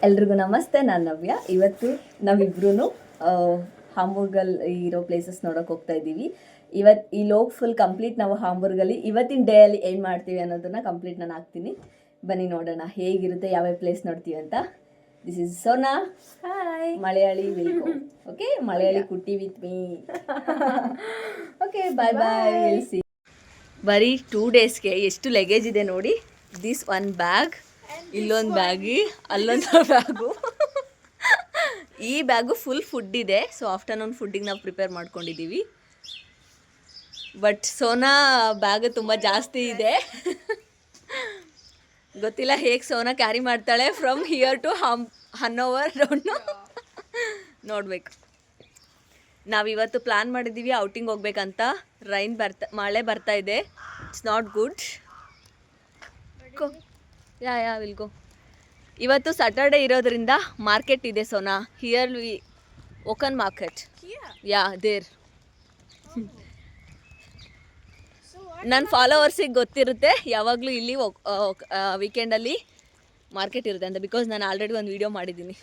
ಎಲ್ರಿಗೂ ನಮಸ್ತೆ, ನಾನು ನವ್ಯ. ಇವತ್ತು ನಾವಿಬ್ರು ಹಾಂಬೂರ್ಗಲ್ಲಿ ಇರೋ ಪ್ಲೇಸಸ್ ನೋಡೋಕೆ ಹೋಗ್ತಾ ಇದ್ದೀವಿ. ಈ ಲೋಕ್ ಫುಲ್ ಕಂಪ್ಲೀಟ್ ನಾವು ಹಾಂಬೂರ್ಗಲ್ಲಿ ಇವತ್ತಿನ ಡೇ ಅಲ್ಲಿ ಏನು ಮಾಡ್ತೀವಿ ಅನ್ನೋದನ್ನ ಕಂಪ್ಲೀಟ್ ನಾನು ಹಾಕ್ತೀನಿ. ಬನ್ನಿ ನೋಡೋಣ ಹೇಗಿರುತ್ತೆ, ಯಾವ್ಯಾವ ಪ್ಲೇಸ್ ನೋಡ್ತೀವಿ ಅಂತ. This is Sona. Hi. Malayali ವಿಲ್ಕೋ. ಓಕೆ, ಮಲಯಾಳಿ ಕುಟ್ಟಿ with me. Okay, bye bye. Will see. ಬರೀ 2 ಡೇಸ್ಗೆ ಎಷ್ಟು ಲಗೇಜ್ ಇದೆ ನೋಡಿ. ದಿಸ್ 1 ಬ್ಯಾಗ್, ಇಲ್ಲೊಂದು ಬ್ಯಾಗಿ, ಅಲ್ಲೊಂದು ಬ್ಯಾಗು. ಈ ಬ್ಯಾಗು ಫುಲ್ ಫುಡ್ ಇದೆ. ಸೊ ಆಫ್ಟರ್ನೂನ್ ಫುಡ್ಡಿಗೆ ನಾವು ಪ್ರಿಪೇರ್ ಮಾಡ್ಕೊಂಡಿದ್ದೀವಿ. ಬಟ್ ಸೋನಾ ಬ್ಯಾಗ್ ತುಂಬ ಜಾಸ್ತಿ ಇದೆ. ಗೊತ್ತಿಲ್ಲ ಹೇಗೆ ಸೋನಾ ಕ್ಯಾರಿ ಮಾಡ್ತಾಳೆ from here to Hannover round. ನೋಡ್ಬೇಕು. ನಾವಿವತ್ತು ಪ್ಲ್ಯಾನ್ ಮಾಡಿದ್ದೀವಿ ಔಟಿಂಗ್ ಹೋಗ್ಬೇಕಂತ. ಮಳೆ ಬರ್ತಾ ಇದೆ. It's not good. Yeah will go. ಇವತ್ತು ಸ್ಯಾಟರ್ಡೇ ಇರೋದ್ರಿಂದ ಮಾರ್ಕೆಟ್ ಇದೆ Sona. Here we oaken market. Yeah there. ನನ್ನ ಫಾಲೋವರ್ಸಿಗೆ ಗೊತ್ತಿರುತ್ತೆ ಯಾವಾಗಲೂ ಇಲ್ಲಿ ವೀಕೆಂಡಲ್ಲಿ ಮಾರ್ಕೆಟ್ ಇರುತ್ತೆ ಅಂತ. ಬಿಕಾಸ್ ನಾನು ಆಲ್ರೆಡಿ ಒಂದು ವಿಡಿಯೋ ಮಾಡಿದ್ದೀನಿ.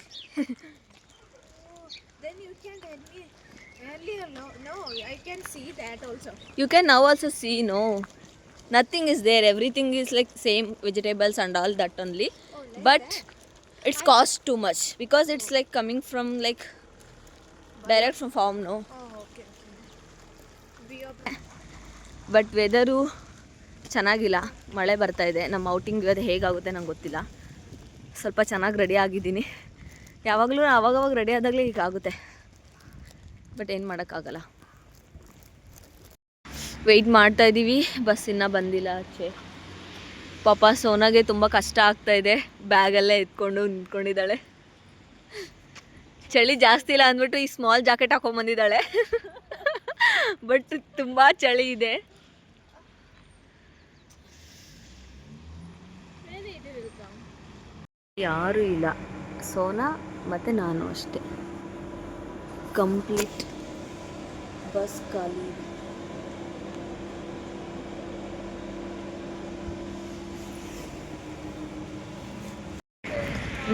You can now also see, no. Nothing is there. Everything is like same vegetables and all that only. But it's cost too much because it's like coming from like direct from farm, no. Okay. But weather ಚೆನ್ನಾಗಿಲ್ಲ, ಮಳೆ ಬರ್ತಾ ಇದೆ. ನಮ್ಮ outing ಇವತ್ತು ಹೇಗಾಗುತ್ತೆ ನಂಗೆ ಗೊತ್ತಿಲ್ಲ. ಸ್ವಲ್ಪ ಚೆನ್ನಾಗಿ ರೆಡಿ ಆಗಿದ್ದೀನಿ. ಯಾವಾಗಲೂ ಅವಾಗವಾಗ ರೆಡಿ ಆದಾಗಲೇ ಹೀಗಾಗುತ್ತೆ. ಬಟ್ ಏನು ಮಾಡೋಕ್ಕಾಗಲ್ಲ. ವೆಯ್ಟ್ ಮಾಡ್ತಾ ಇದ್ದೀವಿ. ಬಸ್ ಇನ್ನೂ ಬಂದಿಲ್ಲ ಆಚೆ. ಪಾಪ ಸೋನಾಗೆ ತುಂಬ ಕಷ್ಟ ಆಗ್ತಾ ಇದೆ. ಬ್ಯಾಗೆಲ್ಲ ಎತ್ಕೊಂಡು ನಿಂತ್ಕೊಂಡಿದ್ದಾಳೆ. ಚಳಿ ಜಾಸ್ತಿ ಇಲ್ಲ ಅಂದ್ಬಿಟ್ಟು ಈ ಸ್ಮಾಲ್ ಜಾಕೆಟ್ ಹಾಕೊಂಡ್ಬಂದಿದ್ದಾಳೆ. ಬಟ್ ತುಂಬ ಚಳಿ ಇದೆ. ಯಾರೂ ಇಲ್ಲ, ಸೋನಾ ಮತ್ತು ನಾನು ಅಷ್ಟೇ. ಕಂಪ್ಲೀಟ್ ಬಸ್ ಖಾಲಿ.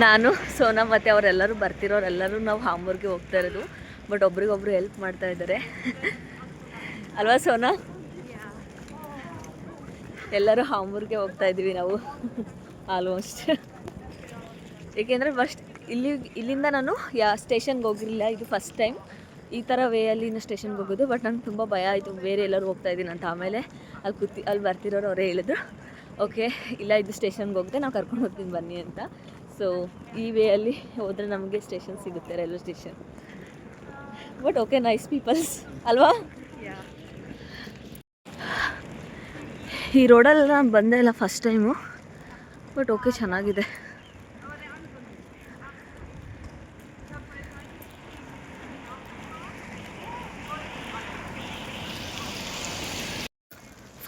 ನಾನು, ಸೋನಾ ಮತ್ತು ಅವರೆಲ್ಲರೂ ಬರ್ತಿರೋರೆಲ್ಲರೂ ನಾವು ಹಾಂಬೂರ್ಗೆ ಹೋಗ್ತಾ ಇರೋದು. ಬಟ್ ಒಬ್ರಿಗೊಬ್ರು ಹೆಲ್ಪ್ ಮಾಡ್ತಾ ಇದ್ದಾರೆ ಅಲ್ವಾ ಸೋನಾ? ಎಲ್ಲರೂ ಹಾಂಬೂರ್ಗೆ ಹೋಗ್ತಾ ಇದ್ದೀವಿ ನಾವು ಆಲ್ಮೋಸ್ಟ್. ಏಕೆಂದರೆ ಇಲ್ಲಿಂದ ನಾನು ಸ್ಟೇಷನ್ಗೆ ಹೋಗಿರಲಿಲ್ಲ. ಇದು ಫಸ್ಟ್ ಟೈಮ್ ಈ ಥರ ವೇಯಲ್ಲಿ ಸ್ಟೇಷನ್ಗೆ ಹೋಗೋದು. ಬಟ್ ನಂಗೆ ತುಂಬ ಭಯ ಆಯಿತು, ಬೇರೆ ಎಲ್ಲರೂ ಹೋಗ್ತಾ ಇದ್ದೀನಿ ಅಂತ. ಆಮೇಲೆ ಅಲ್ಲಿ ಬರ್ತಿರೋರು ಅವರೇ ಹೇಳಿದ್ರು, ಓಕೆ ಇಲ್ಲ ಇದು ಸ್ಟೇಷನ್ಗೆ ಹೋಗಿದೆ, ನಾವು ಕರ್ಕೊಂಡು ಹೋಗ್ತೀನಿ ಬನ್ನಿ ಅಂತ. ಸೊ ಈ ವೇಯಲ್ಲಿ ಹೋದರೆ ನಮಗೆ ಸ್ಟೇಷನ್ ಸಿಗುತ್ತೆ, railway station. But okay, nice peoples ಅಲ್ವಾ? ಈ ರೋಡಲ್ಲಿ ನಾನು ಬಂದೇ ಇಲ್ಲ, ಫಸ್ಟ್ ಟೈಮು. ಬಟ್ ಓಕೆ, ಚೆನ್ನಾಗಿದೆ.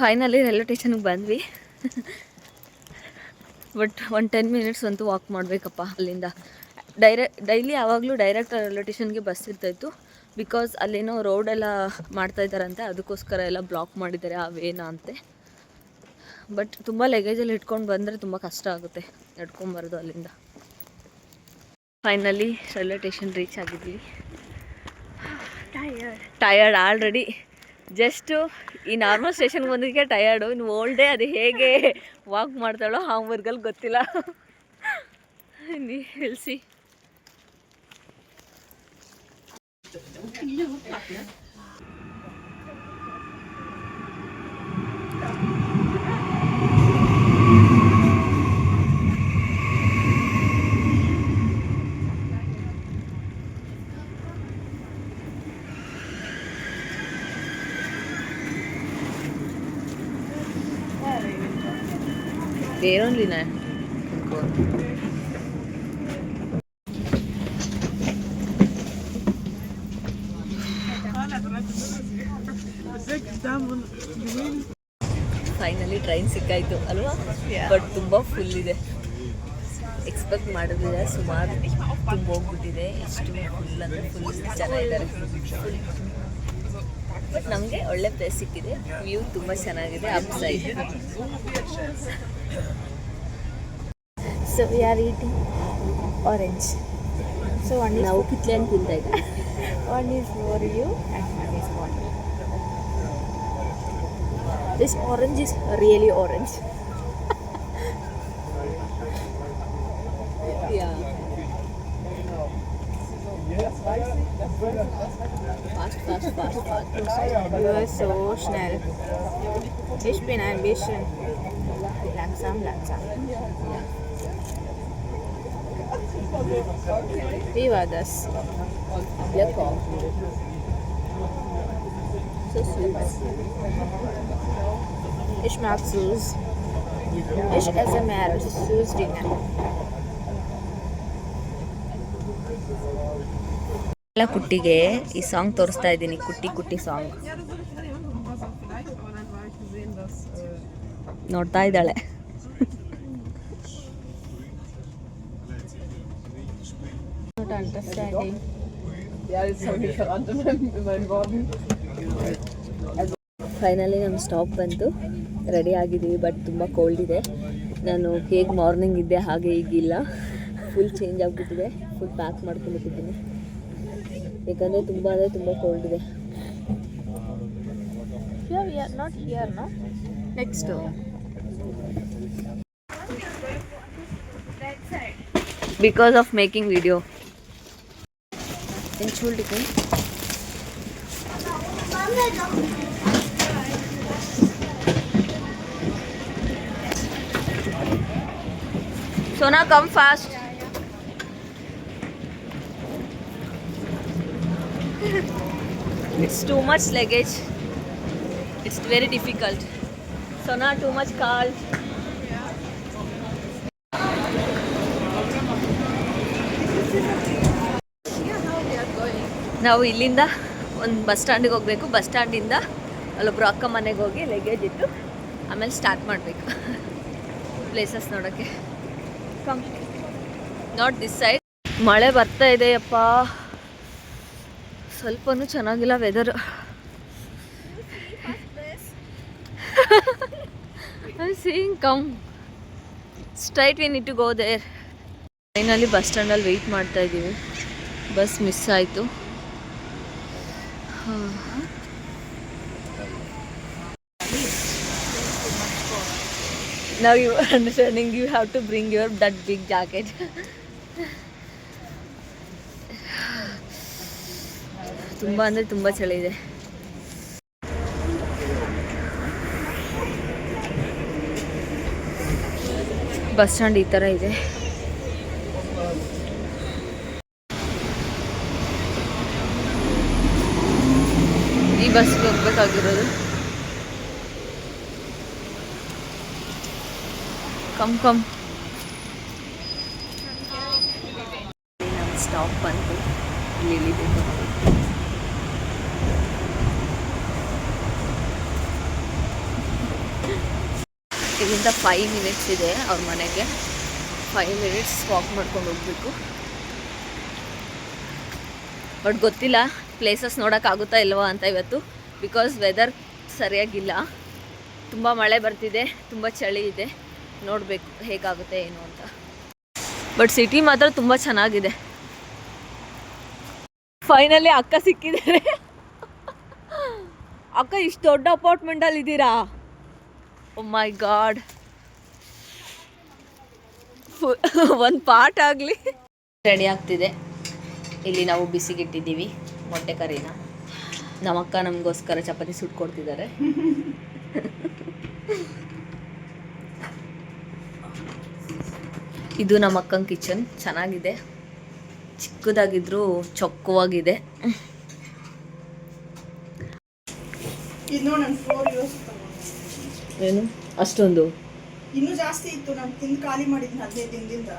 ಫೈನಲಿ ರೈಲ್ವೆ ಸ್ಟೇಷನ್ಗೆ ಬಂದ್ವಿ. ಬಟ್ 10 ಮಿನಿಟ್ಸ್ ಅಂತೂ ವಾಕ್ ಮಾಡಬೇಕಪ್ಪ ಅಲ್ಲಿಂದ. ಡೈಲಿ ಯಾವಾಗಲೂ ಡೈರೆಕ್ಟ್ ರೈಲ್ವೆ ಸ್ಟೇಷನ್ಗೆ ಬಸ್ ಇರ್ತಾಯಿತ್ತು. ಬಿಕಾಸ್ ಅಲ್ಲೇನೋ ರೋಡೆಲ್ಲ ಮಾಡ್ತಾಯಿದ್ದಾರಂತೆ, ಅದಕ್ಕೋಸ್ಕರ ಎಲ್ಲ ಬ್ಲಾಕ್ ಮಾಡಿದ್ದಾರೆ ಆ ವೇನ ಅಂತೆ. ಬಟ್ ತುಂಬ ಲಗೇಜಲ್ಲಿ ಇಟ್ಕೊಂಡು ಬಂದರೆ ತುಂಬ ಕಷ್ಟ ಆಗುತ್ತೆ ನಡ್ಕೊಂಬರೋದು ಅಲ್ಲಿಂದ. ಫೈನಲಿ ರೈಲ್ವೆ ಸ್ಟೇಷನ್ ರೀಚ್ ಆಗಿದ್ವಿ. Tired already. ಜಸ್ಟು ಈ ನಾರ್ಮಲ್ ಸ್ಟೇಷನ್ಗೆ ಬಂದಿದ್ದಕ್ಕೆ ಟಯರ್ಡು. ಇನ್ನು ಓಲ್ಡ್ ಡೇ ಅದು ಹೇಗೆ ವಾಕ್ ಮಾಡ್ತಾಳೋ ಹಾಂಬೂರ್ಗಲ್ಲಿ ಗೊತ್ತಿಲ್ಲ. ನಿಲ್ಲಿಸಿ. There only na. Finally train ಸಿಕ್ಕಾಯಿತು ಅಲ್ವಾ? ಬಟ್ ತುಂಬ ಫುಲ್ ಇದೆ. ಎಕ್ಸ್ಪೆಕ್ಟ್ ಮಾಡಿದ್ರೆ ಸುಮಾರು ತುಂಬ ಹೋಗ್ಬಿಟ್ಟಿದೆ. ಎಷ್ಟು ಫುಲ್ ಅಂದರೆ ಫುಲ್ ಜನ ಇದ್ದಾರೆ. ಬಟ್ ನಮಗೆ ಒಳ್ಳೆ ಪ್ಲೇಸ್ ಸಿಕ್ಕಿದೆ. ವ್ಯೂ ತುಂಬ ಚೆನ್ನಾಗಿದೆ up side. So we are eating orange. So one is ನಾವು ಕಿತ್ಲೆ ಅಂತ ತಿಂತಾ ಇದ್ದೀವಿ. one is for you and one is for me. This orange is really orange. Fast. You are so schnell. Ich bin ein bisschen langsam. Wie war das? Lecker. So süß. Ich mag süß. Ich esse mehr süß Dinge. ಎಲ್ಲ ಕುಟ್ಟಿಗೆ ಈ song ತೋರಿಸ್ತಾ ಇದ್ದೀನಿ, ಕುಟ್ಟಿ song ನೋಡ್ತಾ ಇದ್ದಾಳೆ. Not understanding. Finally ನಮ್ಮ stop ಬಂತು, ready ಆಗಿದ್ದೀವಿ. But ತುಂಬ ಕೋಲ್ಡ್ ಇದೆ. ನಾನು ಹೇಗೆ ಮಾರ್ನಿಂಗ್ ಇದ್ದೆ ಹಾಗೆ ಈಗಿಲ್ಲ, ಫುಲ್ ಚೇಂಜ್ ಆಗಿಬಿಟ್ಟಿದೆ. ಫುಲ್ ಪ್ಯಾಕ್ ಮಾಡ್ಕೊಂಡ್ಬಿಟ್ಟಿದ್ದೀನಿ, ಯಾಕಂದರೆ ತುಂಬ ಕೋಲ್ಡ್ ಇದೆ. Here we are not here, no? Next door. Because of making video. Entschuldigung. Sona, come fast. It's too much luggage. It's very difficult. Sona, too much cold. ನಾವು ಇಲ್ಲಿಂದ ಒಂದು bus ಸ್ಟ್ಯಾಂಡಿಗೆ ಹೋಗಬೇಕು. Bus ಸ್ಟ್ಯಾಂಡಿಂದ ಅಲ್ಲೊಬ್ರು ಅಕ್ಕ ಮನೆಗೆ ಹೋಗಿ ಲಗೇಜ್ ಇಟ್ಟು ಆಮೇಲೆ ಸ್ಟಾರ್ಟ್ ಮಾಡಬೇಕು ಪ್ಲೇಸಸ್ ನೋಡೋಕ್ಕೆ. Come, not this side. ಮಳೆ ಬರ್ತಾ ಇದೆ ಅಪ್ಪ, ಸ್ವಲ್ಪನೂ ಚೆನ್ನಾಗಿಲ್ಲ weather. I'm seeing, come straight, we need to go there. Finally bus ಸ್ಟ್ಯಾಂಡಲ್ಲಿ ವೆಯ್ಟ್ ಮಾಡ್ತಾ ಇದ್ದೀವಿ. ಬಸ್ ಮಿಸ್ ಆಯಿತು. Now you are understanding, you have to bring that big jacket. ತುಂಬ ಅಂದರೆ ತುಂಬ ಚಳಿ ಇದೆ. ಬಸ್ ಸ್ಟ್ಯಾಂಡ್ ಈ ಥರ ಇದೆ. ಈ ಬಸ್ಗೆ ಹೋಗ್ಬೇಕಾಗಿರೋದು. ಕಮ್ ನಮ್ಮ ಸ್ಟಾಪ್ ಬಂತು, ಇಲ್ಲಿ ಇಳಿಬೇಕು. ಇಲ್ಲಿಂದ 5 ಮಿನಿಟ್ಸ್ ಇದೆ ಅವ್ರ ಮನೆಗೆ. 5 ಮಿನಿಟ್ಸ್ ವಾಕ್ ಮಾಡ್ಕೊಂಡು ಹೋಗ್ಬೇಕು. ಬಟ್ ಗೊತ್ತಿಲ್ಲ ಪ್ಲೇಸಸ್ ನೋಡೋಕ್ಕಾಗುತ್ತಾ ಇಲ್ವಾ ಅಂತ ಇವತ್ತು, ಬಿಕಾಸ್ ವೆದರ್ ಸರಿಯಾಗಿಲ್ಲ. ತುಂಬ ಮಳೆ ಬರ್ತಿದೆ, ತುಂಬ ಚಳಿ ಇದೆ. ನೋಡಬೇಕು ಹೇಗಾಗುತ್ತೆ ಏನು ಅಂತ. ಬಟ್ ಸಿಟಿ ಮಾತ್ರ ತುಂಬ ಚೆನ್ನಾಗಿದೆ. ಫೈನಲಿ ಅಕ್ಕ ಸಿಕ್ಕಿದ್ದಾರೆ. ಅಕ್ಕ ಇಷ್ಟು ದೊಡ್ಡ ಅಪಾರ್ಟ್ಮೆಂಟಲ್ಲಿ ಇದ್ದೀರಾ? ಓ ಮೈ ಗಾಡ್, ಒಂದು ಪಾರ್ಟ್ ಆಗಲಿ. ರೆಡಿ ಆಗ್ತಿದೆ. ಇಲ್ಲಿ ನಾವು ಬಿಸಿಗಿಟ್ಟಿದ್ದೀವಿ ಮೊಟ್ಟೆ ಕರಿನ. ನಮ್ಮಕ್ಕ ನಮಗೋಸ್ಕರ ಚಪಾತಿ ಸುಟ್ಕೊಡ್ತಿದ್ದಾರೆ. ಇದು ನಮ್ಮ ಅಕ್ಕನ ಕಿಚನ್. ಚೆನ್ನಾಗಿದೆ, ಚಿಕ್ಕದಾಗಿದ್ರೂ ಚೊಕ್ಕವಾಗಿದೆ. ಏನು ಅಷ್ಟೊಂದು ಇನ್ನೂ ಜಾಸ್ತಿ ಇತ್ತು, ನಾನು ತಿಂದು ಖಾಲಿ ಮಾಡಿದ್ನಿ 15 ದಿನದಿಂದ.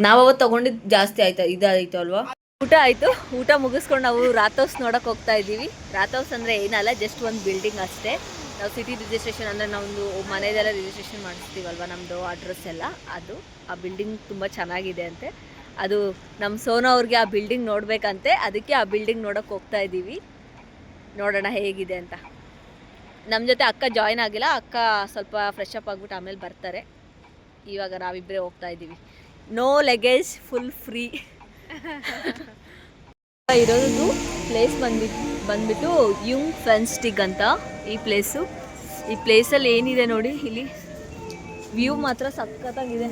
ನಾವು ಅವತ್ತು ತಗೊಂಡಿದ್ದು ಜಾಸ್ತಿ ಆಯ್ತಾ, ಇದಾಯ್ತು ಅಲ್ವಾ. ಊಟ ಆಯಿತು. ಊಟ ಮುಗಿಸ್ಕೊಂಡು ನಾವು ರಾತ್ ನೋಡೋಕೆ ಹೋಗ್ತಾ ಇದ್ದೀವಿ. ರಾತ್ ಅಂದರೆ ಏನಲ್ಲ, ಜಸ್ಟ್ ಒಂದು ಬಿಲ್ಡಿಂಗ್ ಅಷ್ಟೇ. ನಾವು ಸಿಟಿ ರಿಜಿಸ್ಟ್ರೇಷನ್ ಅಂದರೆ ನಾವೊಂದು ಮನೆಯದೆಲ್ಲ ರಿಜಿಸ್ಟ್ರೇಷನ್ ಮಾಡಿಸ್ತೀವಲ್ವ, ನಮ್ಮದು ಅಡ್ರೆಸ್ ಎಲ್ಲ, ಅದು ಆ ಬಿಲ್ಡಿಂಗ್ ತುಂಬ ಚೆನ್ನಾಗಿದೆ ಅಂತೆ. ಅದು ನಮ್ಮ ಸೋನಾ ಅವ್ರಿಗೆ ಆ ಬಿಲ್ಡಿಂಗ್ ನೋಡಬೇಕಂತೆ, ಅದಕ್ಕೆ ಆ ಬಿಲ್ಡಿಂಗ್ ನೋಡೋಕೆ ಹೋಗ್ತಾ ಇದ್ದೀವಿ. ನೋಡೋಣ ಹೇಗಿದೆ ಅಂತ. ನಮ್ಮ ಜೊತೆ ಅಕ್ಕ ಜಾಯ್ನ್ ಆಗಿಲ್ಲ. ಅಕ್ಕ ಸ್ವಲ್ಪ ಫ್ರೆಶ್ ಅಪ್ ಆಗಿಬಿಟ್ಟು ಆಮೇಲೆ ಬರ್ತಾರೆ. ಇವಾಗ ನಾವಿಬ್ಬರೇ ಹೋಗ್ತಾ ಇದ್ದೀವಿ. No luggage full free. ಇರೋದು ಪ್ಲೇಸ್ ಬಂದ್ಬಿಟ್ಟು ಯುಂಗ್ ಫೆನ್ಸ್ಟಿಗ್ ಅಂತ ಈ ಪ್ಲೇಸು. ಈ ಪ್ಲೇಸಲ್ಲಿ ಏನಿದೆ ನೋಡಿ, ಇಲ್ಲಿ ವ್ಯೂ ಮಾತ್ರ ಸಖತ್ತಾಗಿದೆ,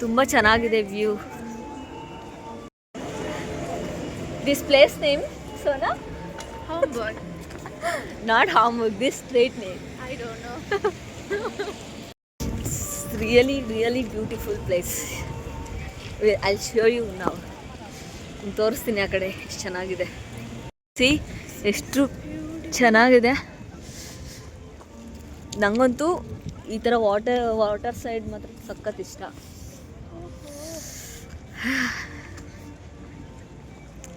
ತುಂಬ ಚೆನ್ನಾಗಿದೆ view. This place name Sona? Hamburg. Not Hamburg, this street name. I don't know. It's really, really beautiful place. I'll show you now. ತೋರಿಸ್ತೀನಿ ಆ ಕಡೆ ಎಷ್ಟು ಚೆನ್ನಾಗಿದೆ. ಸಿ ಎಷ್ಟು ಚೆನ್ನಾಗಿದೆ. ನನಗಂತೂ ಈ ಥರ ವಾಟರ್ ಸೈಡ್ ಮಾತ್ರ ಸಖತ್ ಇಷ್ಟ.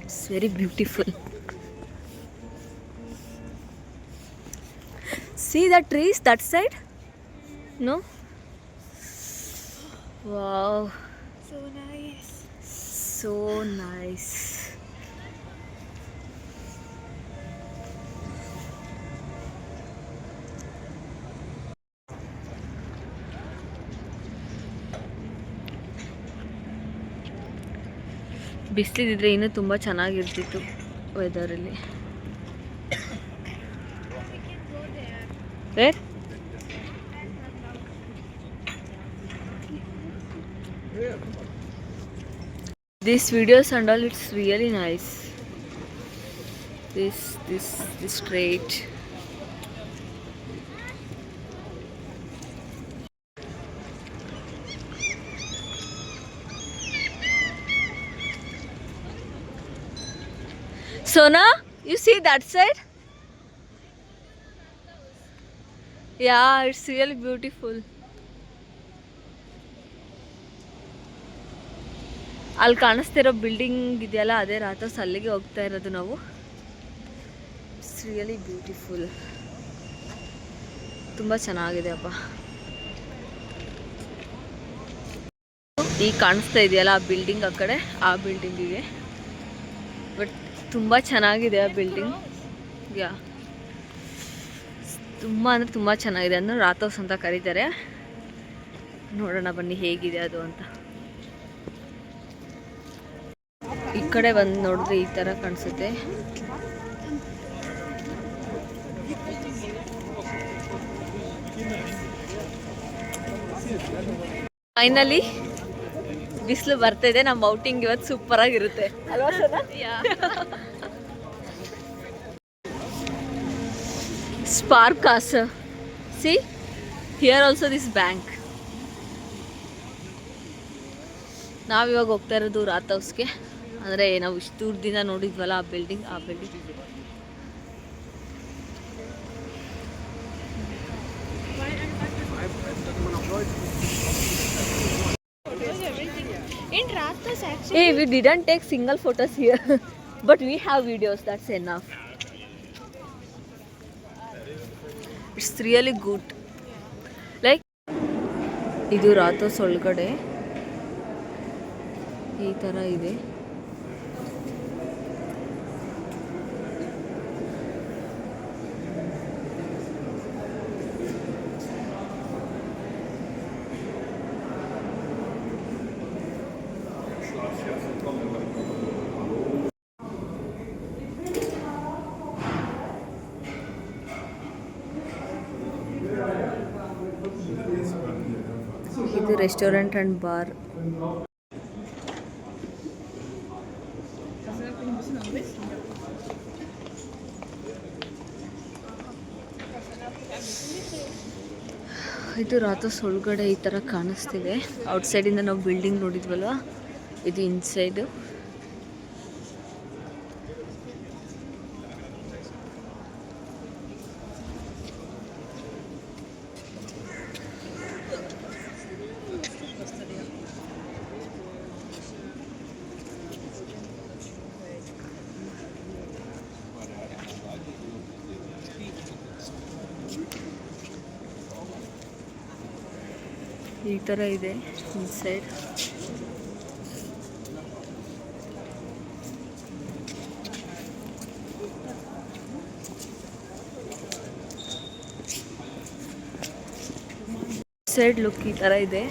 It's very beautiful. See the trees that side? No? Wow. So nice. So nice. ಬಿಸಿಲಿದ್ರೆ ಇನ್ನೂ ತುಂಬ ಚೆನ್ನಾಗಿರ್ತಿತ್ತು ವೆದರಲ್ಲಿ. Where? These videos and all, it's really nice. This straight. Sona, you see that side? Yeah, it's really beautiful. ಅಲ್ಲಿ ಕಾಣಿಸ್ತಿರೋ building ಇದೆಯಲ್ಲ, ಅದೇ ರಾತೋಸ್, ಅಲ್ಲಿಗೆ ಹೋಗ್ತಾ ಇರೋದು ನಾವು. It's really beautiful. ತುಂಬ ಚೆನ್ನಾಗಿದೆ ಅಪ್ಪ. ಈಗ ಕಾಣಿಸ್ತಾ ಇದೆಯಲ್ಲ ಆ ಬಿಲ್ಡಿಂಗ್, ಆ ಕಡೆ ಆ ಬಿಲ್ಡಿಂಗಿಗೆ. ಬಟ್ ತುಂಬ ಚೆನ್ನಾಗಿದೆ ಆ ಬಿಲ್ಡಿಂಗ್. ಯಾ, ತುಂಬ ಅಂದರೆ ತುಂಬ ಚೆನ್ನಾಗಿದೆ. ಅಂದರೆ ರಾತೋಸ್ ಅಂತ ಕರೀತಾರೆ. ನೋಡೋಣ ಬನ್ನಿ ಹೇಗಿದೆ ಅದು ಅಂತ. ಈ ಕಡೆ ಬಂದು ನೋಡಿದ್ರೆ ಈ ಥರ ಕಾಣಿಸುತ್ತೆ. ಫೈನಲಿ ಬಿಸಿಲು ಬರ್ತಾ ಇದೆ. ನಮ್ಮ ಔಟಿಂಗ್ ಇವತ್ತು ಸೂಪರ್ ಆಗಿರುತ್ತೆ ಅಲ್ವಾ sir? Sparkas. See, here also this bank. ನಾವಿವಾಗ ಹೋಗ್ತಾ ಇರೋದು ರಾತ್ ಹೌಸ್ಗೆ. ಅಂದರೆ ನಾವು ಇಷ್ಟು ದೂರದಿಂದ ನೋಡಿದ್ವಲ್ಲ ಆ building. In Rathos actually. Hey, we didn't take single photos here, but we have videos. That's enough. It's really good. Like, ಇದು ರಾತೋಸ್ ಒಳಗಡೆ ಈ ಥರ ಇದೆ. ಇದು ರೆಸ್ಟೋರೆಂಟ್ ಆ್ಯಂಡ್ ಬಾರ್. ಇದು ರಾತೋಸ್ ಒಳಗಡೆ ಈ ಥರ ಕಾಣಿಸ್ತಿದೆ. ಔಟ್ಸೈಡಿಂದ ನಾವು ಬಿಲ್ಡಿಂಗ್ ನೋಡಿದ್ವಲ್ವ, ಇದು ಇನ್ಸೈಡು. ಈ ಥರ ಇದೆ ಇನ್ಸೈಡ್. ಸೈಡ್ ಲುಕ್ ಈ ಥರ ಇದೆ.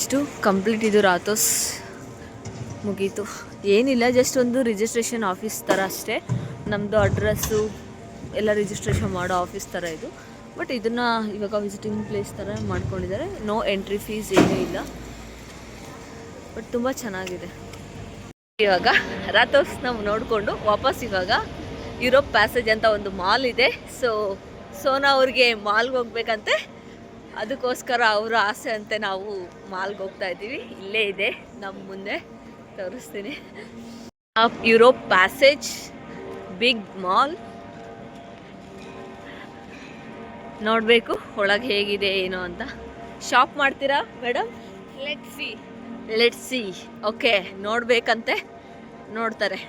ಇಷ್ಟು ಕಂಪ್ಲೀಟ್ ಇದು ರಾತೋಸ್ ಮುಗೀತು. ಏನಿಲ್ಲ, ಜಸ್ಟ್ ಒಂದು ರಿಜಿಸ್ಟ್ರೇಷನ್ ಆಫೀಸ್ ಥರ ಅಷ್ಟೇ. ನಮ್ಮದು ಅಡ್ರೆಸ್ಸು ಎಲ್ಲ ರಿಜಿಸ್ಟ್ರೇಷನ್ ಮಾಡೋ ಆಫೀಸ್ ಥರ ಇದು. ಬಟ್ ಇದನ್ನು ಇವಾಗ ವಿಸಿಟಿಂಗ್ ಪ್ಲೇಸ್ ಥರ ಮಾಡ್ಕೊಂಡಿದ್ದಾರೆ. ನೋ ಎಂಟ್ರಿ ಫೀಸ್ ಏನೂ ಇಲ್ಲ, ಬಟ್ ತುಂಬ ಚೆನ್ನಾಗಿದೆ. ಇವಾಗ ರಾತೋಸ್ ನಾವು ನೋಡಿಕೊಂಡು ವಾಪಸ್ ಇವಾಗ ಯುರೋಪ್ ಪ್ಯಾಸೇಜ್ ಅಂತ ಒಂದು ಮಾಲ್ ಇದೆ. ಸೋನಾ ಅವ್ರಿಗೆ ಮಾಲ್ಗೆ ಹೋಗ್ಬೇಕಂತೆ, ಅದಕ್ಕೋಸ್ಕರ ಅವರ ಆಸೆ ಅಂತೆ ನಾವು ಮಾಲ್ಗೆ ಹೋಗ್ತಾ ಇದ್ದೀವಿ. ಇಲ್ಲೇ ಇದೆ ನಮ್ಮ ಮುಂದೆ, ತೋರಿಸ್ತೀನಿ. ಯುರೋಪ್ ಪ್ಯಾಸೇಜ್ ಬಿಗ್ ಮಾಲ್ ನೋಡಬೇಕು ಒಳಗೆ ಹೇಗಿದೆ ಏನೋ ಅಂತ. ಶಾಪ್ ಮಾಡ್ತೀರಾ ಮೇಡಮ್? Let's see. ಓಕೆ, ನೋಡಬೇಕಂತೆ, ನೋಡ್ತಾರೆ.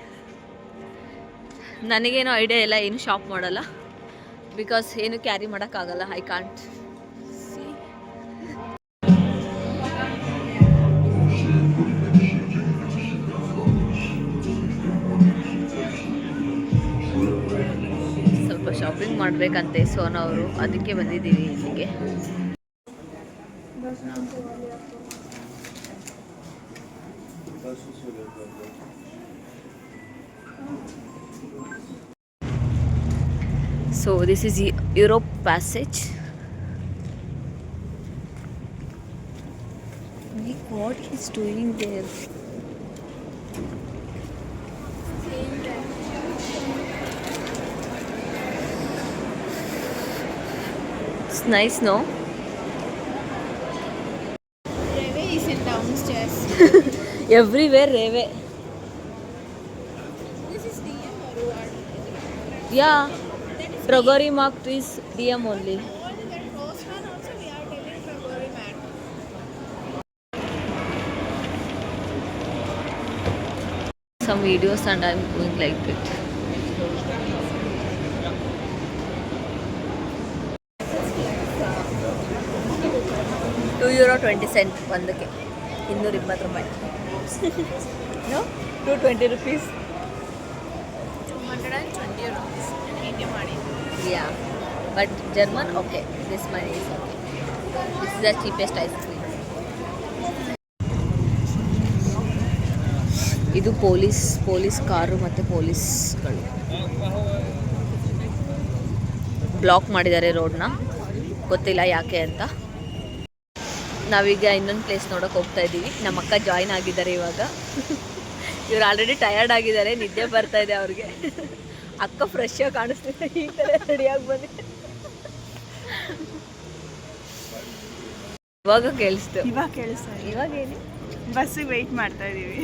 ನನಗೇನು ಐಡಿಯಾ ಇಲ್ಲ, ಏನು ಶಾಪ್ ಮಾಡಲ್ಲ, ಬಿಕಾಸ್ ಏನು ಕ್ಯಾರಿ ಮಾಡೋಕ್ಕಾಗಲ್ಲ. I can't. ಸ್ವಲ್ಪ ಶಾಪಿಂಗ್ ಮಾಡಬೇಕಂತೆ ಸೋನಾ ಅವರು, ಅದಕ್ಕೆ ಬಂದಿದ್ದೀವಿ ಇಲ್ಲಿಗೆ. So this is Europe Passage. What he's doing there? It's nice, no? Railway is in downstairs. Everywhere railway. This is DM or what? Yeah, Dragori Markt is DM only. All that first one also we are telling Dragori Markt. Some videos and I'm doing like it. €2.20 ಒಂದಕ್ಕೆ, 220 ರೂಪಾಯಿ. No? 220 rupees. 220 rupees. Indian money. Yeah, but German, okay. This money is okay. This is the cheapest ice cream. ಇದು police car ಮತ್ತು ಪೊಲೀಸ್ಗಳು block ಮಾಡಿದ್ದಾರೆ ರೋಡ್ನ, ಗೊತ್ತಿಲ್ಲ ಯಾಕೆ ಅಂತ. ನಾವೀಗ ಇನ್ನೊಂದು ಪ್ಲೇಸ್ ನೋಡೋಕೆ ಹೋಗ್ತಾ ಇದ್ದೀವಿ. ನಮ್ಮ ಅಕ್ಕ ಜಾಯ್ನ್ ಆಗಿದ್ದಾರೆ ಇವಾಗ. ಇವ್ರು ಆಲ್ರೆಡಿ ಟಯರ್ಡ್ ಆಗಿದ್ದಾರೆ, ನಿದ್ದೆ ಬರ್ತಾ ಇದೆ ಅವ್ರಿಗೆ. ಅಕ್ಕ ಫ್ರೆಶ್ ಆಗಿ ಕಾಣಿಸ್ತಿದೆ, ಈ ಥರ ರೆಡಿಯಾಗಿ ಬಂದು. ಇವಾಗ ಕೇಳಿಸ್ತು. ಇವಾಗ ಹೇಳಿ. ಬಸ್ಸಿಗೆ ವೆಯ್ಟ್ ಮಾಡ್ತಾ ಇದೀವಿ.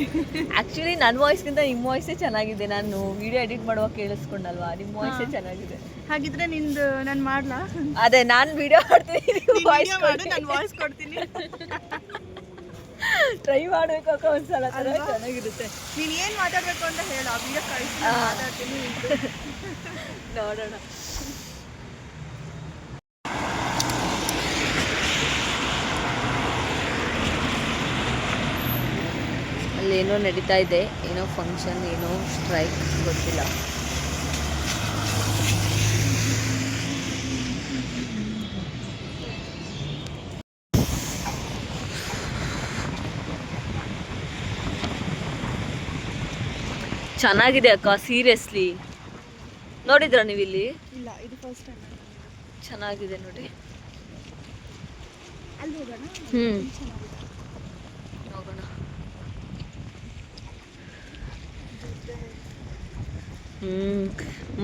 ಆ್ಯಕ್ಚುಲಿ ನನ್ನ ವಾಯ್ಸ್ಗಿಂತ ನಿಮ್ಮ ವಾಯ್ಸೇ ಚೆನ್ನಾಗಿದೆ. ನಾನು ವಿಡಿಯೋ ಎಡಿಟ್ ಮಾಡುವಾಗ ಕೇಳಿಸ್ಕೊಂಡಲ್ವಾ, ನಿಮ್ಮ ವಾಯ್ಸೇ ಚೆನ್ನಾಗಿದೆ. ಹಾಗಿದ್ರೆ ನಿಂದು ನಾನು ಮಾಡ್ಲಾ? ಅದೇ ನಾನು ವಿಡಿಯೋ ಮಾಡ್ತೀನಿ, ನಾನು ವಾಯ್ಸ್ ಕೊಡ್ತೀನಿ. ಟ್ರೈ ಮಾಡಬೇಕು ಅಕ್ಕ ಒಂದ್ಸಲ, ಚೆನ್ನಾಗಿರುತ್ತೆ. ನೀನು ಏನು ಮಾತಾಡಬೇಕು ಅಂತ ಹೇಳು, ಆ ವಿಡಿಯೋ ಕಳಿಸಿ ಮಾತಾಡ್ತೀನಿ. ನೋಡೋಣ. ಅಲ್ಲೇನೋ ನಡೀತಾ ಇದೆ, ಏನೋ ಫಂಕ್ಷನ್, ಏನೋ ಸ್ಟ್ರೈಕ್, ಗೊತ್ತಿಲ್ಲ. ಚೆನ್ನಾಗಿದೆ ಅಕ್ಕ, ಸೀರಿಯಸ್ಲಿ. ನೋಡಿದ್ರಾ ನೀವಿಲ್ಲಿ? ಇಲ್ಲ, ಇದು ಫಸ್ಟ್ ಟೈಮ್. ಚೆನ್ನಾಗಿದೆ ನೋಡಿ. ಅಲ್ಲಿ ಹೋಗೋಣ. ಹೋಗೋಣ.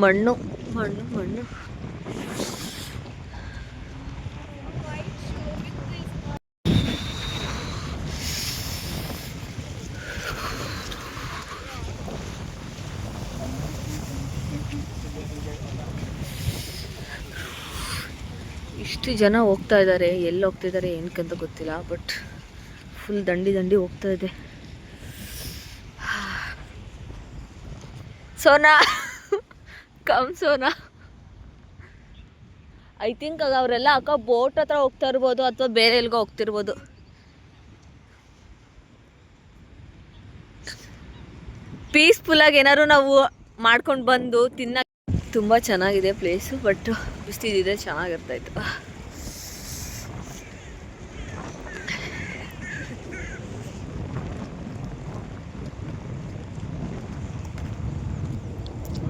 ಮಣ್ಣು ಮಣ್ಣು ಮಣ್ಣು. ಇಷ್ಟು ಜನ ಹೋಗ್ತಾ ಇದ್ದಾರೆ, ಎಲ್ಲಿ ಹೋಗ್ತಿದ್ದಾರೆ ಏನಕ್ಕಂತ ಗೊತ್ತಿಲ್ಲ, ಬಟ್ ಫುಲ್ ದಂಡಿ ಹೋಗ್ತಾ ಇದೆ. Sona come Sona. I think ಅವರೆಲ್ಲ ಅಕ್ಕ ಬೋಟ್ ಹತ್ರ ಹೋಗ್ತಾ ಇರ್ಬೋದು, ಅಥವಾ ಬೇರೆ ಎಲ್ಗೋ ಹೋಗ್ತಿರ್ಬೋದು. ಪೀಸ್ಫುಲ್ಲಾಗಿ ಏನಾದ್ರು ನಾವು ಮಾಡ್ಕೊಂಡು ಬಂದು ತಿನ್ನ. ತುಂಬ ಚೆನ್ನಾಗಿದೆ ಪ್ಲೇಸು, ಬಟ್ ಬಿಸ್ತಿದೆ, ಚೆನ್ನಾಗಿರ್ತಾಯಿತ್ತು.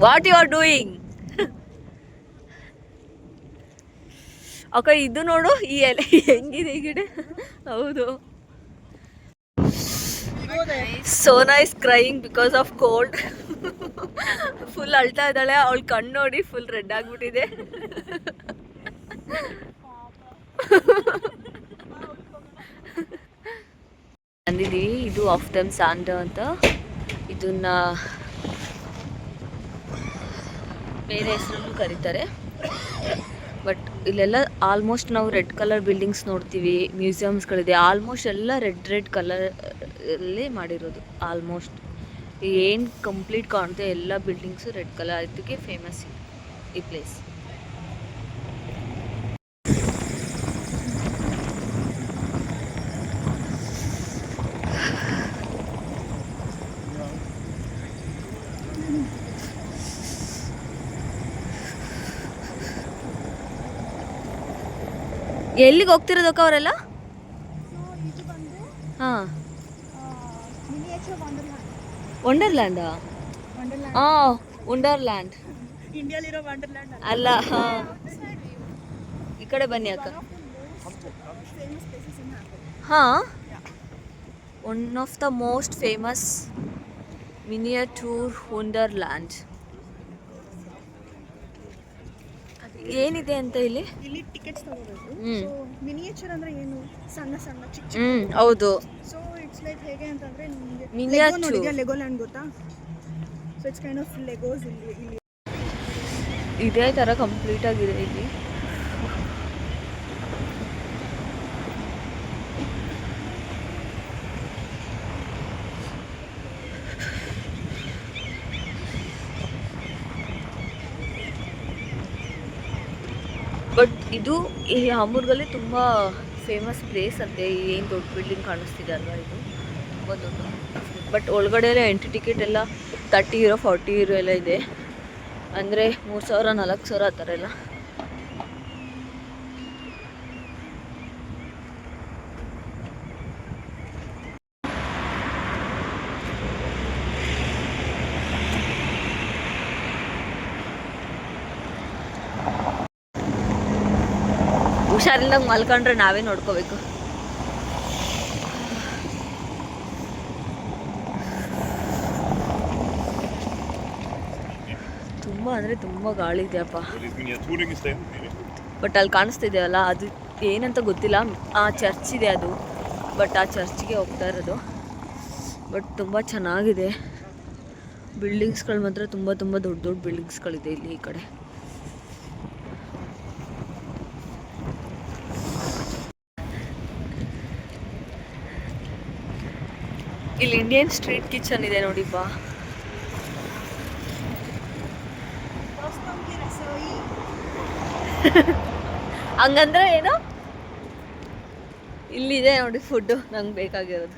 What you are doing? ಅಕ್ಕ ಇದು ನೋಡು, ಈ ಎಲೆ ಹೆಂಗಿದೆ ಈ ಗಿಡ. ಹೌದು. Sona is crying because of cold. Full ಅಳ್ತಾ ಇದ್ದಾಳೆ. ಅವಳು ಕಣ್ಣು ನೋಡಿ ಫುಲ್ ರೆಡ್ ಆಗ್ಬಿಟ್ಟಿದೆ. ಬಂದಿದ್ದೀವಿ. ಇದು ಆಫ್ ದಮ್ ಸಾಂಡ್ ಅಂತ. ಇದನ್ನ ಬೇರೆ ಹೆಸರಲ್ಲೂ ಕರೀತಾರೆ. ಬಟ್ ಇಲ್ಲೆಲ್ಲ ಆಲ್ಮೋಸ್ಟ್ ನಾವು ರೆಡ್ ಕಲರ್ ಬಿಲ್ಡಿಂಗ್ಸ್ ನೋಡ್ತೀವಿ, ಮ್ಯೂಸಿಯಮ್ಸ್ಗಳಿದೆ. ಆಲ್ಮೋಸ್ಟ್ ಎಲ್ಲ ರೆಡ್ ಕಲರ್ ಅಲ್ಲಿ ಮಾಡಿರೋದು. ಆಲ್ಮೋಸ್ಟ್ ಏನು ಕಂಪ್ಲೀಟ್ ಕಾಣುತ್ತೆ ಎಲ್ಲ ಬಿಲ್ಡಿಂಗ್ಸು ರೆಡ್ ಕಲರ್. ಇದಕ್ಕೆ ಫೇಮಸ್ ಈ ಪ್ಲೇಸ್. ಎಲ್ಲಿಗೆ ಹೋಗ್ತಿರೋದಕ್ಕ ಅವರೆಲ್ಲ? ಹಾಂ, ವಂಡರ್ಲ್ಯಾಂಡಾ? ಹಾಂ, ವಂಡರ್ಲ್ಯಾಂಡ್ ಇಂಡಿಯಾಲಿರೋ ವಂಡರ್ಲ್ಯಾಂಡ್ ಅಲ್ಲ. ಹಾಂ, ಈ ಕಡೆ ಬನ್ನಿ ಅಕ್ಕ. ಹಾಂ, one of the most famous miniature wonderland. ಏನಿದೆ ಅಂತ ಇಲ್ಲಿ? ಇಲ್ಲಿ ಟಿಕೆಟ್ಸ್ ತಗೋಬೇಕು. ಹ್ಮ್. ಸೊ ಮಿನಿಯೇಚರ್ ಅಂದ್ರೆ ಏನು? ಸಣ್ಣ ಸಣ್ಣ ಚಿಕ್ಕ ಹೌದು. ಸೊ ಇಟ್ಸ್ ಲೈಕ್ ಹೇಗೆ ಅಂತಂದ್ರೆ ನಿಮಗೆ Miniature. ನೋಡಿದ್ಯಾ ಲೆಗೋಲ್ಯಾಂಡ್ ಗೊತ್ತಾ? ಸೊ ಇಟ್ಸ್ ಕೈಂಡ್ ಆಫ್ ಲೆಗೋಸ್ ಇಲ್ಲಿ ಇದೇ ಥರ ಕಂಪ್ಲೀಟ್ ಆಗಿದೆ ಇಲ್ಲಿ. ಬಟ್ ಇದು ಈ ಹಾಂಬೂರ್ಗಲ್ಲಿ ತುಂಬ ಫೇಮಸ್ ಪ್ಲೇಸ್ ಅಂತೆ. ಏನು ದೊಡ್ಡ ಬಿಲ್ಡಿಂಗ್ ಕಾಣಿಸ್ತಿದೆ ಅಲ್ವಾ, ಇದು ತುಂಬ ದೊಡ್ಡ. ಬಟ್ ಒಳಗಡೆ ಎಲ್ಲ ಎಂಟ್ರಿ ಟಿಕೆಟ್ ಎಲ್ಲ 30 ಯೂರೋ 40 ಯೂರೋ ಎಲ್ಲ ಇದೆ. ಅಂದರೆ 3,000 4,000 ಆ ಥರ ಎಲ್ಲ. ಹುಷಾರಿಲ್ದಂಗೆ ಮಲ್ಕೊಂಡ್ರೆ ನಾವೇ ನೋಡ್ಕೋಬೇಕು. ತುಂಬ ಅಂದರೆ ತುಂಬ ಗಾಳಿ ಇದೆಯಪ್ಪ. ಬಟ್ ಅಲ್ಲಿ ಕಾಣಿಸ್ತಿದೆಯಲ್ಲ, ಅದು ಏನಂತ ಗೊತ್ತಿಲ್ಲ. ಆ ಚರ್ಚ್ ಇದೆ ಅದು. ಬಟ್ ಆ ಚರ್ಚ್ಗೆ ಹೋಗ್ತಾ ಇರೋದು. ಬಟ್ ತುಂಬ ಚೆನ್ನಾಗಿದೆ. ಬಿಲ್ಡಿಂಗ್ಸ್ಗಳು ಮಾತ್ರ ತುಂಬ ತುಂಬ ದೊಡ್ಡ ದೊಡ್ಡ ಬಿಲ್ಡಿಂಗ್ಸ್ಗಳಿದೆ ಇಲ್ಲಿ ಈ ಕಡೆ. ಇಲ್ಲಿ ಇಂಡಿಯನ್ ಸ್ಟ್ರೀಟ್ ಕಿಚನ್ ಇದೆ ನೋಡಿಪ್ಪ. ಹಂಗಂದ್ರೆ ಏನು? ಇಲ್ಲಿದೆ ನೋಡಿ ಫುಡ್ಡು ನಂಗೆ ಬೇಕಾಗಿರೋದು.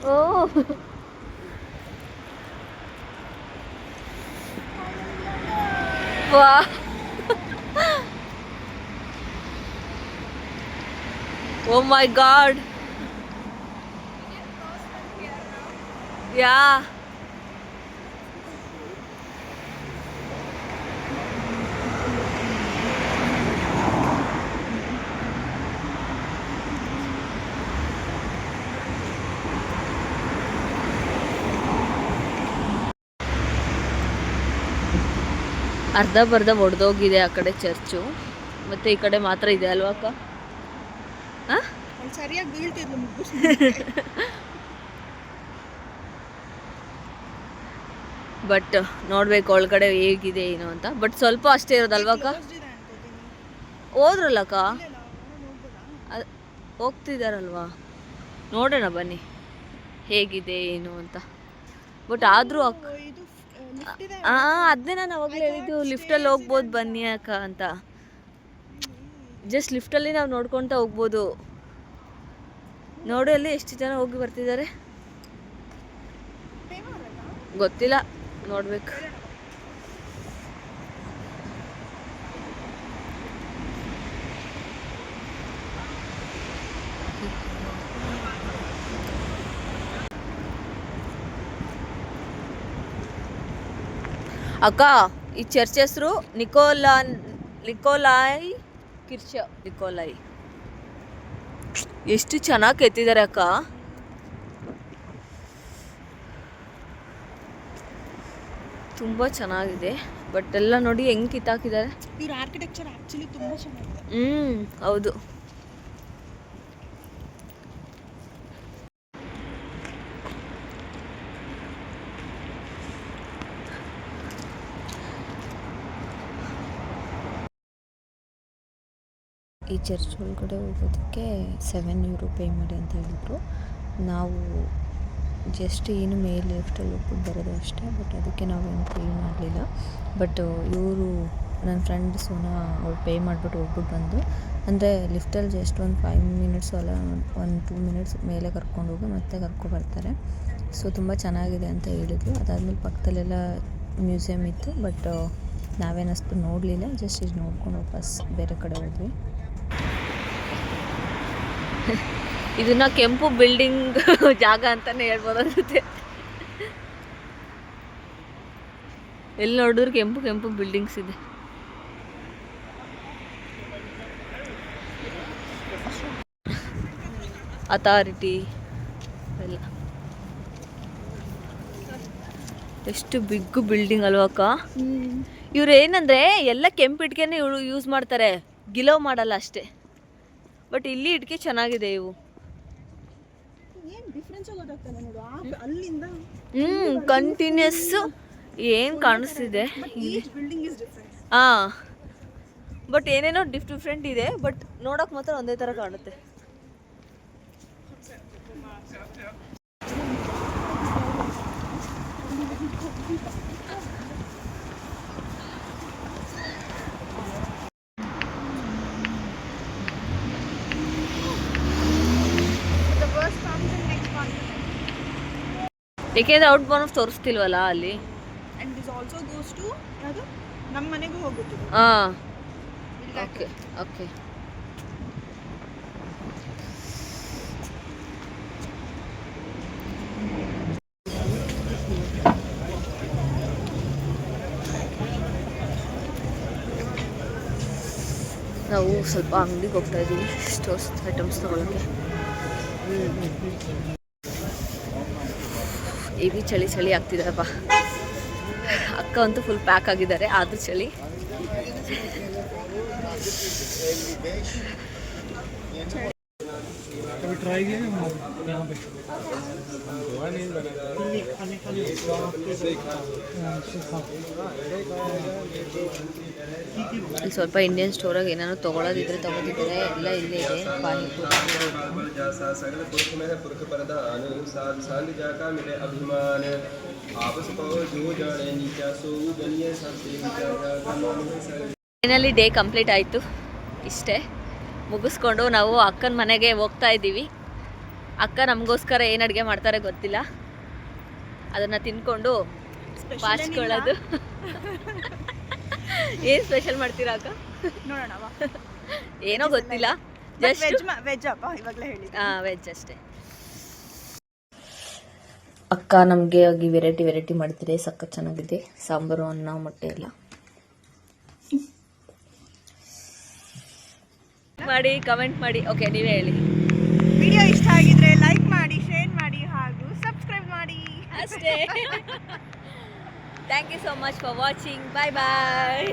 ಓ, ವಾ, oh my god, yeah. ಅರ್ಧ ಬರ್ಧ ಒಡೆದೋಗಿದೆ ಆ ಕಡೆ ಚರ್ಚು, ಮತ್ತು ಈ ಕಡೆ ಮಾತ್ರ ಇದೆ ಅಲ್ವಾ ಅಕ್ಕ? ಹಾಂ, ಸರಿಯಾಗಿ ಬೀಳ್ತಿದ್ಲು ಮುಗ್ಗು. ಬಟ್ ನೋಡ್ಬೇಕು ಒಳಗಡೆ ಹೇಗಿದೆ ಏನು ಅಂತ. ಬಟ್ ಸ್ವಲ್ಪ ಅಷ್ಟೇ ಇರೋದಲ್ವಾ ಅಕ್ಕ? ಹೋದ್ರಲ್ಲ ಅಕ್ಕ, ಹೋಗ್ತಿದಾರಲ್ವಾ, ನೋಡೋಣ ಬನ್ನಿ ಹೇಗಿದೆ ಏನು ಅಂತ. ಬಟ್ ಆದರೂ ಅಕ್ಕ, ಅದನ್ನೇ ನಾನು ಅವಾಗಲೇ ಹೇಳಿದ್ದು, ಲಿಫ್ಟಲ್ಲಿ ಹೋಗ್ಬೋದು ಬನ್ನಿ ಅಕ್ಕ ಅಂತ. ಜಸ್ಟ್ ಲಿಫ್ಟಲ್ಲಿ ನಾವು ನೋಡ್ಕೊತ ಹೋಗ್ಬೋದು. ನೋಡಿ ಅಲ್ಲಿ ಎಷ್ಟು ಜನ ಹೋಗಿ ಬರ್ತಿದ್ದಾರೆ ಗೊತ್ತಿಲ್ಲ, ನೋಡ್ಬೇಕು. ಅಕ್ಕ ಈ ಚರ್ಚ್ ಹೆಸರು ನಿಕೋಲಾಯ್ ನಿಕೋಲಾಯ್. ಎಷ್ಟು ಚೆನ್ನಾಗಿ ಕೆತ್ತಿದ್ದಾರೆ ಅಕ್ಕ. ತುಂಬ ಚೆನ್ನಾಗಿದೆ. ಬಟ್ ಎಲ್ಲ ನೋಡಿ ಹೆಂಗೆ ಕಿತ್ತಾಕಿದ್ದಾರೆ. ಇವ್ರ ಆರ್ಕಿಟೆಕ್ಚರ್ ಆಕ್ಚುಲಿ ತುಂಬಾ ಚೆನ್ನಾಗಿದೆ. ಹೌದು. ಈ ಚರ್ಚ್ ಒಳಗಡೆ ಹೋಗೋದಕ್ಕೆ €7 ಪೇ ಮಾಡಿ ಅಂತ ಹೇಳಿದ್ರು. ನಾವು ಜಸ್ಟ್ ಏನು ಮೇಲೆ ಲಿಫ್ಟಲ್ಲಿ ಹೋಗ್ಬಿಟ್ಟು ಬರೋದು ಅಷ್ಟೇ. ಬಟ್ ಅದಕ್ಕೆ ನಾವೇನು ಪೇ ಮಾಡಲಿಲ್ಲ. ಬಟ್ ಇವರು ನನ್ನ ಫ್ರೆಂಡ್ ಸೋನಾ ಅವ್ರು ಪೇ ಮಾಡಿಬಿಟ್ಟು ಹೋಗ್ಬಿಟ್ಟು ಬಂದು, ಅಂದರೆ ಲಿಫ್ಟಲ್ಲಿ ಜಸ್ಟ್ ಒಂದು 5 ಮಿನಿಟ್ಸು ಅಲ್ಲ, ಒಂದು 2 ಮಿನಿಟ್ಸ್ ಮೇಲೆ ಕರ್ಕೊಂಡೋಗಿ ಮತ್ತೆ ಕರ್ಕೊಬರ್ತಾರೆ. ಸೊ ತುಂಬ ಚೆನ್ನಾಗಿದೆ ಅಂತ ಹೇಳಿದ್ರು. ಅದಾದಮೇಲೆ ಪಕ್ಕದಲ್ಲೆಲ್ಲ ಮ್ಯೂಸಿಯಮ್ ಇತ್ತು. ಬಟ್ ನಾವೇನಷ್ಟು ನೋಡಲಿಲ್ಲ. ಜಸ್ಟ್ ಇದು ನೋಡ್ಕೊಂಡು ವಾಪಸ್ ಬೇರೆ ಕಡೆ ಹೋದ್ವಿ. ಇದನ್ನ ಕೆಂಪು ಬಿಲ್ಡಿಂಗ್ ಜಾಗ ಅಂತಾನೆ ಹೇಳ್ಬೋದು ಅನ್ಸುತ್ತೆ. ಎಲ್ಲಿ ನೋಡಿದ್ರು ಕೆಂಪು ಕೆಂಪು ಬಿಲ್ಡಿಂಗ್ಸ್ ಇದೆ. ಅಥಾರಿಟಿ ಎಲ್ಲ ಎಷ್ಟು ಬಿಗ್ ಬಿಲ್ಡಿಂಗ್ ಅಲ್ವಕ್ಕ. ಇವ್ರು ಏನಂದ್ರೆ ಎಲ್ಲ ಕೆಂಪು ಇಟ್ಕೆನೆ ಯೂಸ್ ಮಾಡ್ತಾರೆ, ಗಿಲೋ ಮಾಡಲ್ಲ ಅಷ್ಟೇ. ಬಟ್ ಇಲ್ಲಿ ಇಟ್ಕೆ ಚೆನ್ನಾಗಿದೆ ಇವು. ಏನ್ ಡಿಫರೆನ್ಸ್ ಗೊತ್ತಾಗ್ತದೆ ನೋಡು ಅಲ್ಲಿಂದ. ಕಂಟಿನ್ಯೂಸ್ ಏನು ಕಾಣಿಸ್ತಿದೆ. Building is different. ಬಟ್ ಏನೇನೋ ಡಿಫ್ರೆಂಟ್ ಇದೆ. ಬಟ್ ನೋಡೋಕೆ ಮಾತ್ರ ಒಂದೇ ಥರ ಕಾಣುತ್ತೆ. ಏಕೆಂದ್ರೆ ಔಟ್ ಬಾನ್ ಆಫ್ ತೋರಿಸ್ತಿಲ್ವಲ್ಲ ಅಲ್ಲಿ. And this also goes to ಯಾವುದು ನಮ್ಮ ಮನೆಗೂ ಹೋಗುತ್ತೆ. Okay okay. ನಾವು ಸ್ವಲ್ಪ ಅಂಗಡಿಗೆ ಹೋಗ್ತಾ ಇದ್ದೀವಿ ಸ್ಟೋರ್ಸ್ ಐಟಮ್ಸ್ ತೊಗೊಳಕ್ಕೆ. ಹೆವಿ ಚಳಿ ಚಳಿ ಆಗ್ತಿದ್ದಾರಪ್ಪ. ಅಕ್ಕ ಅಂತೂ ಫುಲ್ ಪ್ಯಾಕ್ ಆಗಿದ್ದಾರೆ, ಆದರೂ ಚಳಿ. ಇಲ್ಲಿ ಸ್ವಲ್ಪ ಇಂಡಿಯನ್ ಸ್ಟೋರಾಗಿ ಏನಾದ್ರು ತೊಗೊಳೋದಿದ್ರೆ ತೊಗೋತಿದ್ದಾರೆ. ಎಲ್ಲ ಇಲ್ಲೇ ಇದೆ. ಪಾನಿಪುರಿ ಫೈನಲಿ ಡೇ ಕಂಪ್ಲೀಟ್ ಆಯಿತು. ಇಷ್ಟೇ ಮುಗಿಸ್ಕೊಂಡು ನಾವು ಅಕ್ಕನ ಮನೆಗೆ ಹೋಗ್ತಾ ಇದ್ದೀವಿ. ಅಕ್ಕ ನಮಗೋಸ್ಕರ ಏನು ಅಡುಗೆ ಮಾಡ್ತಾರೆ ಗೊತ್ತಿಲ್ಲ, ಅದನ್ನು ತಿನ್ಕೊಂಡು ಬಾಚ್ಕೊಳ್ಳೋದು. ಏನು ಸ್ಪೆಷಲ್ ಮಾಡ್ತೀರಾ ಅಕ್ಕ? ನೋಡೋಣ ಏನೋ ಗೊತ್ತಿಲ್ಲ. ಜಸ್ಟ್ ವೆಜ್ ಅಪ್ಪ ಇವಾಗಲೇ ಹೇಳಿ. ವೆಜ್ ಅಷ್ಟೇ. ಅಕ್ಕ ನಮಗೆ ಆಗಿ ವೆರೈಟಿ ಮಾಡ್ತಿದೆ. ಸಖತ್ ಚೆನ್ನಾಗಿದೆ. ಸಾಂಬಾರು, ಅನ್ನ, ಮೊಟ್ಟೆ ಎಲ್ಲ ಮಾಡಿ ಕಮೆಂಟ್ ಮಾಡಿ. ಓಕೆ, ನೀವೇ ಹೇಳಿ. ವಿಡಿಯೋ ಇಷ್ಟ ಆಗಿದ್ರೆ ಲೈಕ್ ಮಾಡಿ, ಶೇರ್ ಮಾಡಿ ಹಾಗೂ ಸಬ್ಸ್ಕ್ರೈಬ್ ಮಾಡಿ ಅಷ್ಟೇ. Thank you so much for watching. Bye bye.